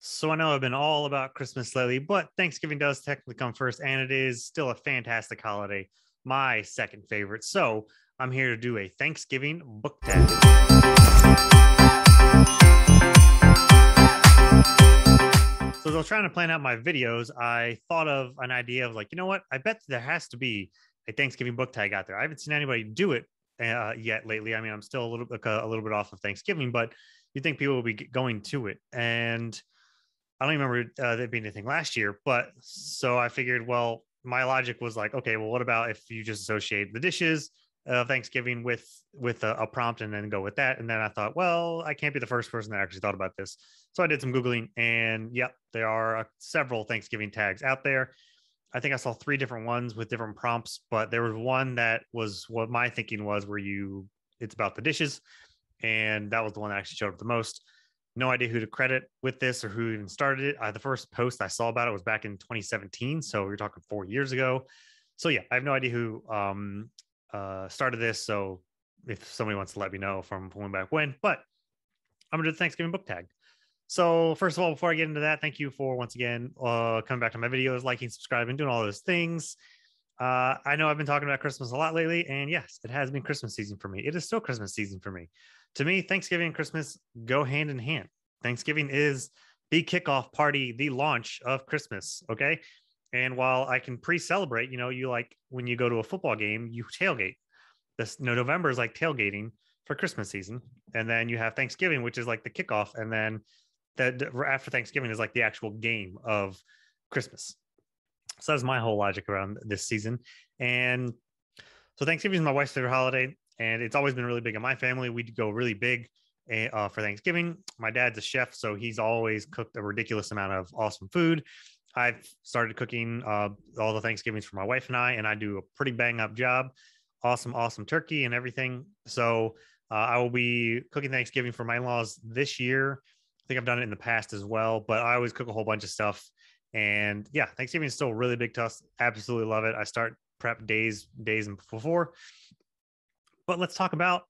So I know I've been all about Christmas lately, but Thanksgiving does technically come first, and it is still a fantastic holiday, my second favorite. So I'm here to do a Thanksgiving book tag. So as I was trying to plan out my videos, I thought of an idea of like, you know what? I bet there has to be a Thanksgiving book tag out there. I haven't seen anybody do it yet lately. I mean, I'm still a little bit off of Thanksgiving, but you think people will be going to it, and I don't even remember there being anything last year, but so I figured, well, my logic was like, okay, well, what about if you just associate the dishes of Thanksgiving with a prompt and then go with that? And then I thought, well, I can't be the first person that actually thought about this. So I did some Googling, and yep, there are several Thanksgiving tags out there. I think I saw three different ones with different prompts, but there was one that was what my thinking was, where it's about the dishes, and that was the one that actually showed up the most. No idea who to credit with this or who even started it. The first post I saw about it was back in 2017, so we're talking 4 years ago. So yeah, I have no idea who started this. So if somebody wants to let me know from way back when, but I'm gonna do the Thanksgiving book tag. So first of all, before I get into that, thank you for once again coming back to my videos, liking, subscribing, doing all those things. I know I've been talking about Christmas a lot lately, and yes, it has been Christmas season for me. It is still Christmas season for me. To me, Thanksgiving and Christmas go hand in hand. Thanksgiving is the kickoff party, the launch of Christmas. Okay. And while I can pre-celebrate, you like when you go to a football game, you tailgate. This November is like tailgating for Christmas season, and then you have Thanksgiving, which is like the kickoff, and then that after Thanksgiving is like the actual game of Christmas. So that's my whole logic around this season. And so Thanksgiving is my wife's favorite holiday, and it's always been really big in my family. We go really big for Thanksgiving. My dad's a chef, so he's always cooked a ridiculous amount of awesome food. I've started cooking all the Thanksgivings for my wife and I do a pretty bang up job. Awesome turkey and everything. So I will be cooking Thanksgiving for my in-laws this year. I think I've done it in the past as well, but I always cook a whole bunch of stuff. And yeah, Thanksgiving is still really big to us. Absolutely love it. I start prep days before. But let's talk about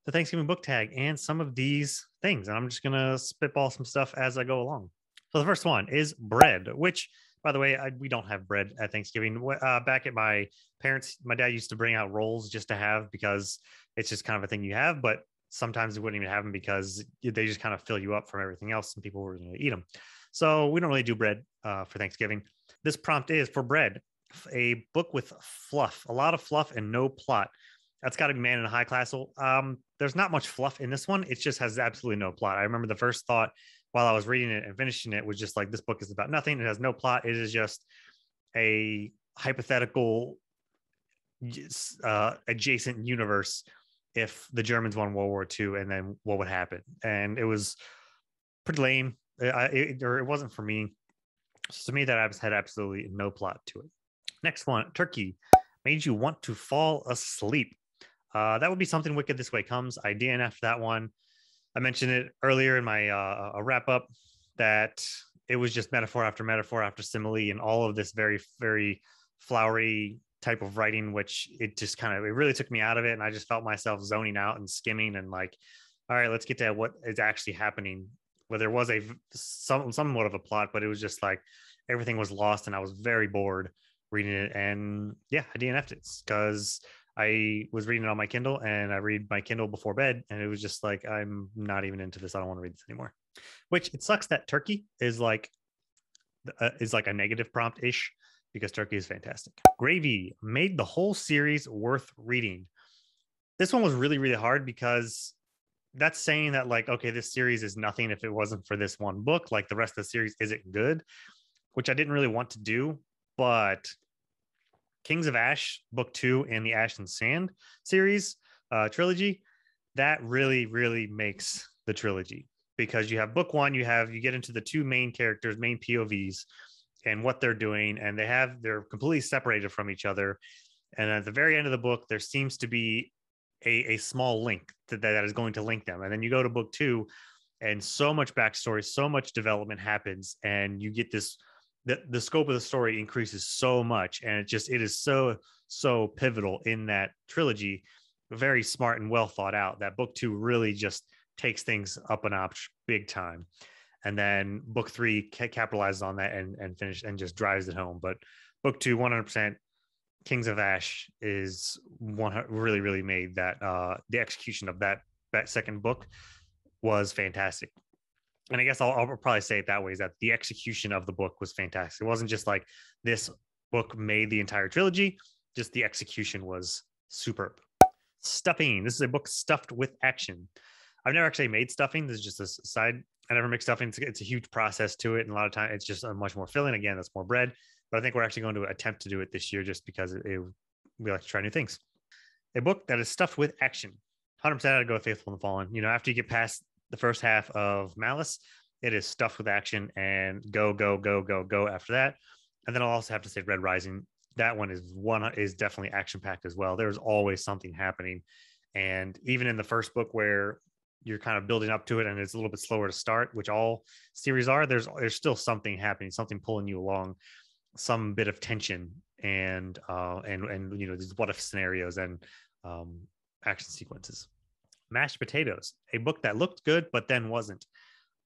the Thanksgiving book tag and some of these things. And I'm just going to spitball some stuff as I go along. So the first one is bread, which, by the way, we don't have bread at Thanksgiving. Back at my parents, my dad used to bring out rolls just to have, because it's just kind of a thing you have. But sometimes we wouldn't even have them because they just kind of fill you up from everything else, and people were going to eat them. So we don't really do bread for Thanksgiving. This prompt is for bread, a book with fluff, a lot of fluff and no plot. That's got to be Man in a High Castle. There's not much fluff in this one. It just has absolutely no plot. I remember the first thought while I was reading it and finishing it was just like, this book is about nothing. It has no plot. It is just a hypothetical adjacent universe if the Germans won World War II, and then what would happen. And it was pretty lame. It wasn't for me. So to me, that had absolutely no plot to it. Next one, turkey made you want to fall asleep. That would be something Wicked This Way Comes. I DNF'd that one. I mentioned it earlier in my wrap up that it was just metaphor after simile, and all of this very, very flowery type of writing, which it really took me out of it. And I just felt myself zoning out and skimming and like, all right, let's get to what is actually happening. Where there was somewhat of a plot, but it was just like everything was lost, and I was very bored reading it. And yeah, I DNF'd it because I was reading it on my Kindle, and I read my Kindle before bed, and it was just like, I'm not even into this. I don't want to read this anymore. Which it sucks that turkey is like a negative prompt ish, because turkey is fantastic. Gravy made the whole series worth reading. This one was really, really hard because that's saying that like, okay, this series is nothing if it wasn't for this one book. Like the rest of the series isn't good, which I didn't really want to do. But Kings of Ash book 2 and the Ash and Sand series trilogy, that really, really makes the trilogy, because you have book 1, you get into the two main characters, main POVs, and what they're doing, and they're completely separated from each other. And at the very end of the book, there seems to be a small link that is going to link them. And then you go to book 2, and so much backstory, so much development happens, and you get this, the scope of the story increases so much, and it is so pivotal in that trilogy. Very smart and well thought out, that book 2 really just takes things up a notch big time. And then book 3 capitalizes on that and finish and just drives it home. But book 2, 100%, Kings of Ash is really, really made that the execution of that second book was fantastic. And I guess I'll probably say it that way, is that the execution of the book was fantastic. It wasn't just like this book made the entire trilogy, just the execution was superb. Stuffing. This is a book stuffed with action. I've never actually made stuffing. This is just a side. I never make stuffing. It's a huge process to it. And a lot of time it's just a much more filling. Again, that's more bread. But I think we're actually going to attempt to do it this year just because we like to try new things. A book that is stuffed with action. 100% I'd go with Faithful and the Fallen. You know, after you get past the first half of Malice, it is stuffed with action and go after that. And then I'll also have to say Red Rising. That one is definitely action packed as well. There's always something happening. And even in the first book where you're kind of building up to it and it's a little bit slower to start, which all series are, there's still something happening, something pulling you along, some bit of tension and you know, these what if scenarios and action sequences. Mashed Potatoes, a book that looked good but then wasn't.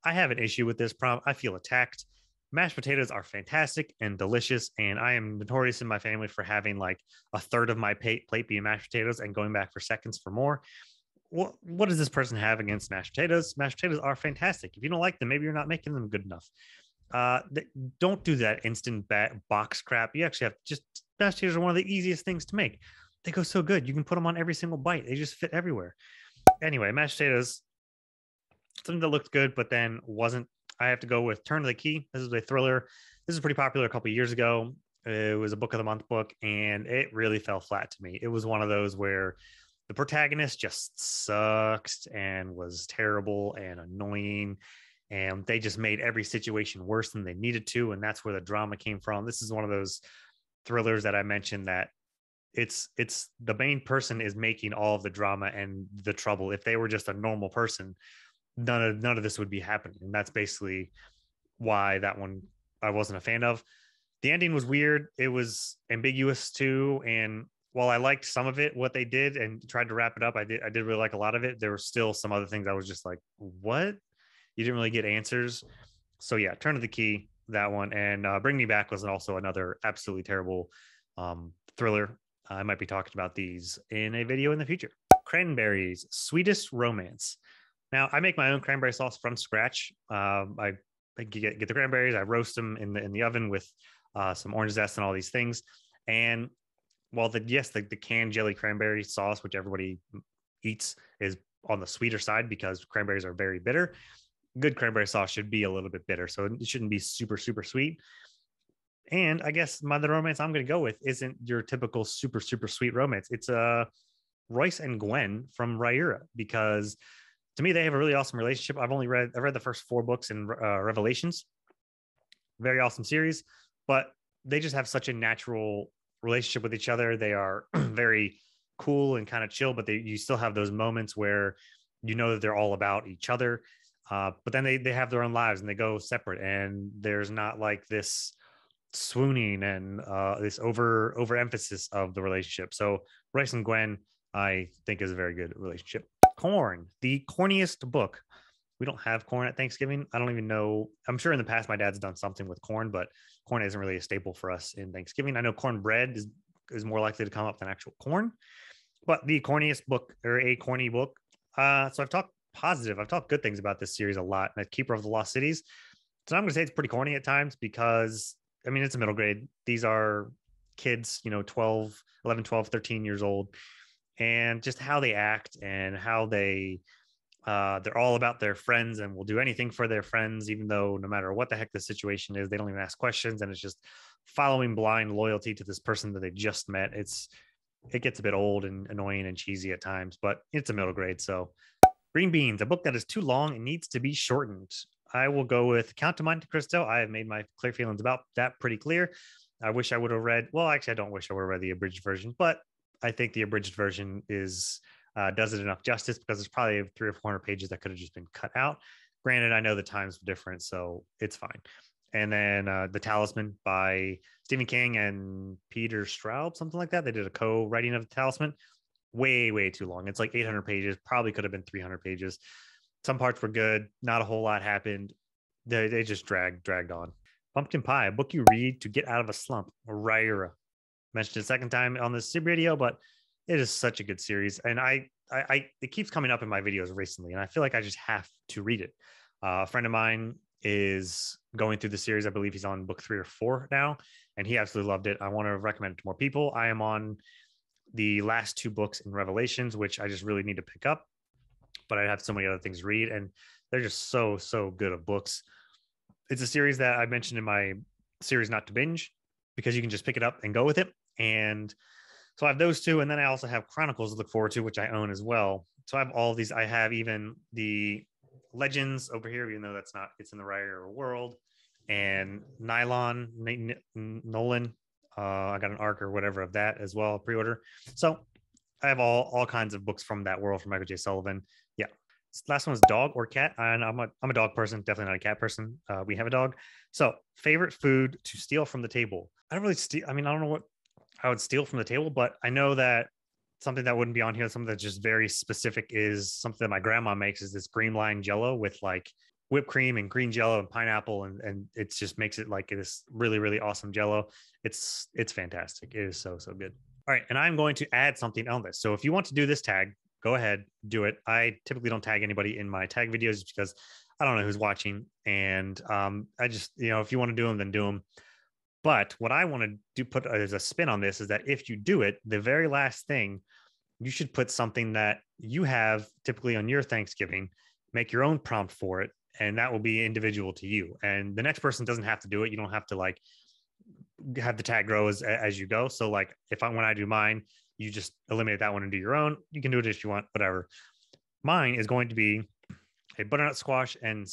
I have an issue with this prompt. I feel attacked. Mashed potatoes are fantastic and delicious, and I am notorious in my family for having like a third of my plate being mashed potatoes and going back for seconds for more. What does this person have against mashed potatoes? Mashed potatoes are fantastic. If you don't like them, maybe you're not making them good enough. Don't do that instant box crap. You actually have just mashed potatoes are one of the easiest things to make. They go so good. You can put them on every single bite. They just fit everywhere. Anyway, mashed potatoes, something that looked good, but then wasn't. I have to go with Turn of the Key. This is a thriller. This is pretty popular a couple of years ago. It was a book of the month book, and it really fell flat to me. It was one of those where the protagonist just sucks and was terrible and annoying, and they just made every situation worse than they needed to, and that's where the drama came from. This is one of those thrillers that I mentioned that it's the main person is making all of the drama and the trouble. If they were just a normal person, none of this would be happening. And that's basically why that one I wasn't a fan of. The ending was weird. It was ambiguous too. And while I liked some of it, what they did and tried to wrap it up, I did really like a lot of it. There were still some other things I was just like, what? You didn't really get answers. So yeah, Turn of the Key, that one. And Bring Me Back was also another absolutely terrible thriller. I might be talking about these in a video in the future. Cranberries, Sweetest Romance. Now, I make my own cranberry sauce from scratch. I get the cranberries, I roast them in the oven with some orange zest and all these things. And while the canned jelly cranberry sauce, which everybody eats, is on the sweeter side because cranberries are very bitter, good cranberry sauce should be a little bit bitter. So it shouldn't be super, super sweet. And I guess the romance I'm going to go with isn't your typical super, super sweet romance. It's Royce and Gwen from Rhaenyra, because to me, they have a really awesome relationship. I've read the first 4 books in Revelations. Very awesome series, but they just have such a natural relationship with each other. They are very cool and kind of chill, but you still have those moments where you know that they're all about each other. But then they have their own lives and they go separate, and there's not like this swooning and this overemphasis of the relationship. So Royce and Gwen, I think, is a very good relationship. Corn, the corniest book. We don't have corn at Thanksgiving. I don't even know. I'm sure in the past my dad's done something with corn, but corn isn't really a staple for us in Thanksgiving. I know cornbread is more likely to come up than actual corn. But the corniest book, or a corny book. So I've talked positive. I've talked good things about this series a lot. Keeper of the Lost Cities. So I'm going to say it's pretty corny at times because, I mean, it's a middle grade. These are kids, 11, 12, 13 years old. And just how they act and how they're all about their friends and will do anything for their friends, even though no matter what the heck the situation is, they don't even ask questions. And it's just following blind loyalty to this person that they just met. It gets a bit old and annoying and cheesy at times, but it's a middle grade. So Green Beans, a book that is too long and needs to be shortened. I will go with Count of Monte Cristo. I have made my clear feelings about that pretty clear. I wish I would have read, well, actually, I don't wish I would have read the abridged version, but I think the abridged version does it enough justice because there's probably 300 or 400 pages that could have just been cut out. Granted, I know the times were different, so it's fine. And then The Talisman by Stephen King and Peter Straub, something like that. They did a co-writing of The Talisman. Way, way too long. It's like 800 pages. Probably could have been 300 pages. Some parts were good. Not a whole lot happened. they just dragged on. Pumpkin Pie, a book you read to get out of a slump. Raya. Mentioned it a second time on this video, but it is such a good series. And it keeps coming up in my videos recently, and I feel like I just have to read it. A friend of mine is going through the series. I believe he's on book 3 or 4 now, and he absolutely loved it. I want to recommend it to more people. I am on the last 2 books in Revelations, which I just really need to pick up, but I have so many other things to read, and they're just so good of books. It's a series that I mentioned in my series Not to Binge, because you can just pick it up and go with it. And so I have those 2, and then I also have Chronicles to look forward to, which I own as well. So I have all of these. I have even the Legends over here, even though it's in the Raya world, and Nolan. I got an arc or whatever of that as well, pre-order. So I have all kinds of books from that world from Michael J. Sullivan. Yeah. This last one is dog or cat. And I'm a dog person, definitely not a cat person. We have a dog. So favorite food to steal from the table. I don't really steal. I mean, I don't know what I would steal from the table, but I know that something that wouldn't be on here, something that's just very specific, is something that my grandma makes, is this green line jello with like whipped cream and green jello and pineapple, and it just makes it like this really awesome jello. It's fantastic. It is so good. All right, and I'm going to add something on this. So if you want to do this tag, go ahead, do it. I typically don't tag anybody in my tag videos because I don't know who's watching, and I just, if you want to do them, then do them. But what I want to do, put as a spin on this, is that if you do it, the very last thing, you should put something that you have typically on your Thanksgiving, make your own prompt for it, and that will be individual to you. And the next person doesn't have to do it. You don't have to like have the tag grow as you go. So like when I do mine, you just eliminate that one and do your own. You can do it if you want, whatever. Mine is going to be a butternut squash and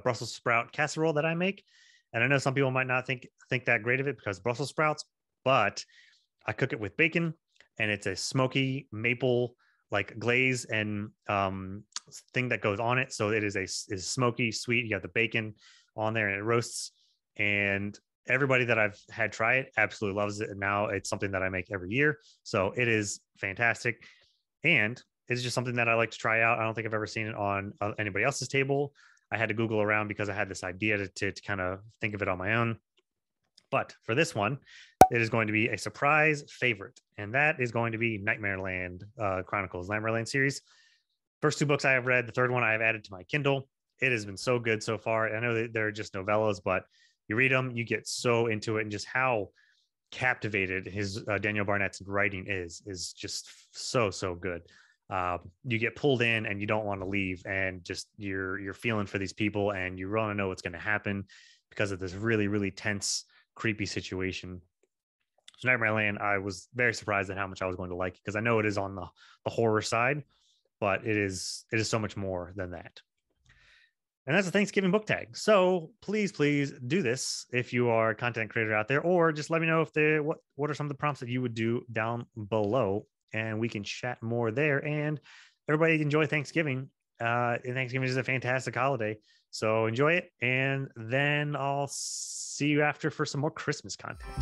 Brussels sprout casserole that I make. And I know some people might not think that great of it because Brussels sprouts, but I cook it with bacon, and it's a smoky maple like glaze and thing that goes on it. So it is smoky, sweet. You got the bacon on there, and it roasts. And everybody that I've had try it absolutely loves it. And now it's something that I make every year. So it is fantastic. And it's just something that I like to try out. I don't think I've ever seen it on anybody else's table. I had to Google around because I had this idea to kind of think of it on my own. But for this one, it is going to be a surprise favorite, and that is going to be Nightmareland Chronicles, Nightmareland series. First 2 books I have read. The third one I have added to my Kindle. It has been so good so far. I know that they're just novellas, but you read them, you get so into it, and just how captivated his Daniel Barnett's writing is just so good. You get pulled in and you don't want to leave, and just you're feeling for these people, and you want to know what's going to happen because of this really tense, creepy situation. So Nightmareland, I was very surprised at how much I was going to like it, because I know it is on the horror side, but it is so much more than that. And that's a Thanksgiving book tag. So please do this if you are a content creator out there, or just let me know if what are some of the prompts that you would do down below, and we can chat more there. And everybody enjoy Thanksgiving. And Thanksgiving is a fantastic holiday, so enjoy it. And then I'll see you after for some more Christmas content.